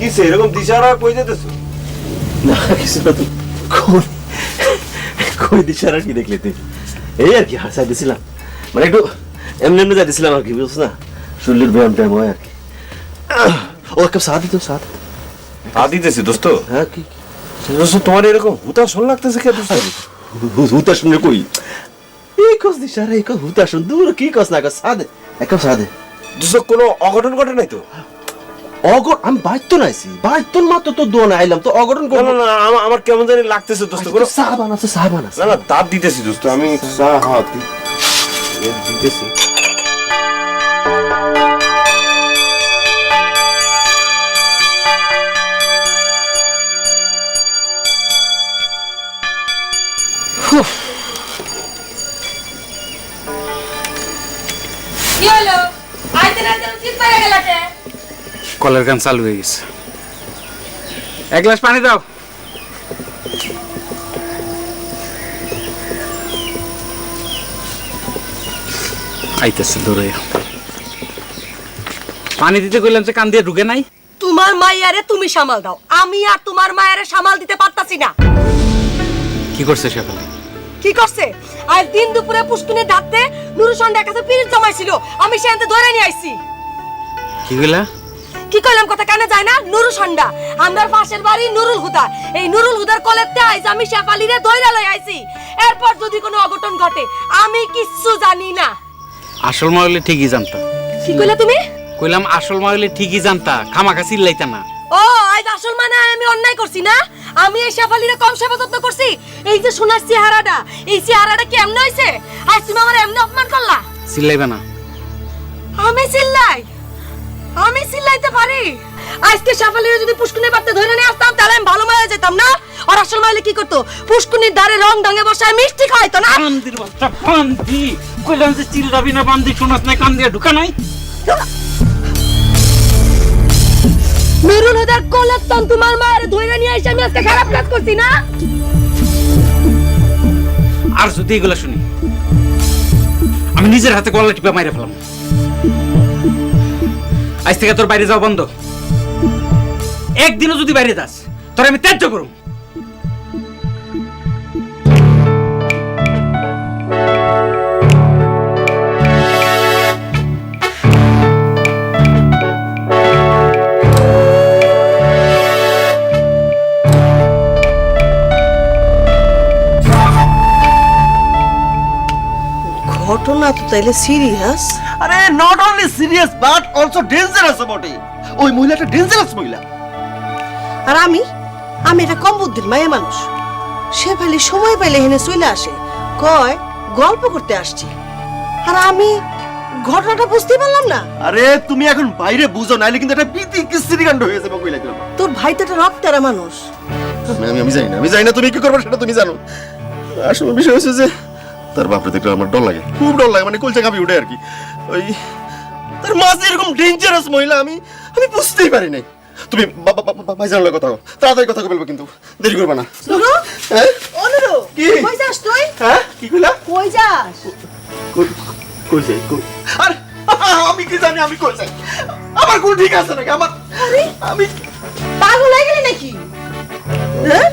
কিসে এরকম দিশারা কই যেতেছো? না কিছু না তো। কোন কই দিশারা কি দেখলে তুই? এই আর কি হাসাই দিছিলাম, মানে একটু এমনি এমনি যাইতেছিলাম আর কি, বুঝছ না, শরীরের ব্যায়াম ট্যায়াম হয় আর কি। ও একটা সাথ দিত সাথ। দিতেছি দোস্ত। হ্যাঁ কি দোস্ত তোমার এরকম হুতাশন লাগতেছে কে দোস্ত? হুতা শুনে কই এই কস দিশারা এই হুতা শুন দূর কি কস না কস সাদে একটা সাদে। দোস্ত কোনো অঘটন ঘটে নাই তো? আমি বাইতো নাইছি, বাইতন মাত্র তো দোয়া আইলাম তো অঘটন না না না, আমার কেমন জানি লাগতেছে দোস্ত। কোনো সাবান আছে সাবান আছে। না না, দাঁত দিতেছি দোস্ত আমি। দিতেছি। কি হলো? আইতে না আইতে ঠিক পেয়ে গেলাতে। কলের গান চালু হয়ে গেছে। এক গ্লাস পানি দাও। আইতেছে দৌড়ে। পানি দিতে কইলাম যে কান দিয়ে ঢুকে নাই। তোমার মাইয়ারে তুমি সামাল দাও, আমি আর তোমার মায়েরে সামাল দিতে পারতাছি না। কি করছে সকালে? কি করছে? আজ দিন দুপুরে পুষ্কিনে ডাকতে নুরুসন্ডার কাছে পিরিত জমাইছিল, আমি সেখানে ধরে নিয়ে আইছি। কি কইলা? কি কইলাম কথা কানে যায় না? নুরুসন্ডা আমার পাশের বাড়ি নুরুল হুদা, এই নুরুল হুদার কলেতে আইজ আমি শেফালিরে ধইরা লই আইছি। এরপর যদি কোনো অঘটন ঘটে আমি কিচ্ছু জানি না। আসল মাইলে ঠিকই জানতা। কি কইলা তুমি? কইলাম আসল মাইলে ঠিকই জানতা, খামাখা চিল্লাইতা না। ও আজ আসল মানে আমি অন্যায় করছি না? আমি এই শেফালিরে কম সেবা যত্ন করছি? এই যে সোনার চেহারাটা, এই চেহারাটা কেমন হইছে? আজ তুমি আমার এমনি অপমান করলা। চিল্লাইবা না। আমি চিল্লাই? আমি চিল্লাইতে পারি? আজকে শেফালিরে যদি পুষ্কুনির বাড়িতে ধরে নিয়ে আসতাম তাহলে আমি ভালো মায়া যেতাম না। আর আসল মাইলে কি করতো? পুষ্কুনির ধারে রং ঢঙে বসায় মিষ্টি খাইতো না। বান্দির বাচ্চা বান্দি, কইলাম যে চিল্লাবি না, বান্দি শোনাস না, কান দিয়ে ঢুকা নাই। নুরুল হুদার কলের তন তোমার মায়ের ধরে নিয়ে এসে আমি আজকে খারাপ কাজ করছি না? আর যদি এগুলা শুনি আমি নিজের হাতে গলা টিপে মাইরে ফেলাম। আজ থেকে তোর বাইরে যাওয়া বন্ধ। একদিনও যদি বাইরে যাস তোর আমি ত্যায্য করব। ঘটনা তো তাইলে সিরিয়াস। আরে not only serious but also dangerous বটে। ওই মহিলাটা ডেঞ্জারাস মহিলা। আর আমি এটা কম বুদ্ধির মায়া মানুষ। শেফালি সময় পাইলে হেনে চলে আসে, কয় গল্প করতে আসছি। আর আমি ঘটনাটা বুঝতে পারলাম না। আরে তুমি এখন বাইরে বুঝো, নাইলে কিন্তু একটা প্রীতি কিস্তিরি কাণ্ড হয়ে যাবে কইলা দিলাম। তোর ভাই তো একটা রক্তেরা মানুষ। আমি জানি না তুমি কি করবে সেটা তুমি জানো। আসলে বিষয় হচ্ছে যে তার বাপরে দেখলে আমার ডর লাগে, খুব ডর লাগে, মানে কলচা কাঁপি উঠে আর কি। ওই তার মা যে এরকম ডেঞ্জারাস মহিলা আমি বুঝতেই পারি নাই। তুমি ভাইজানের লগে কথা কও, তাড়াতাড়ি কথা বলবো, কিন্তু দেরি করবে না। নুরু, হ্যাঁ ও নুরু, কি? কই যাস তুই? হ্যাঁ কি কইলা? কই যাস? কই যাই কই? আরে আমি কি জানি আমি কই যাই? আমার কোন ঠিক আছে নাকি? আমি পাগল হয়ে গেলি নাকি? হ্যাঁ?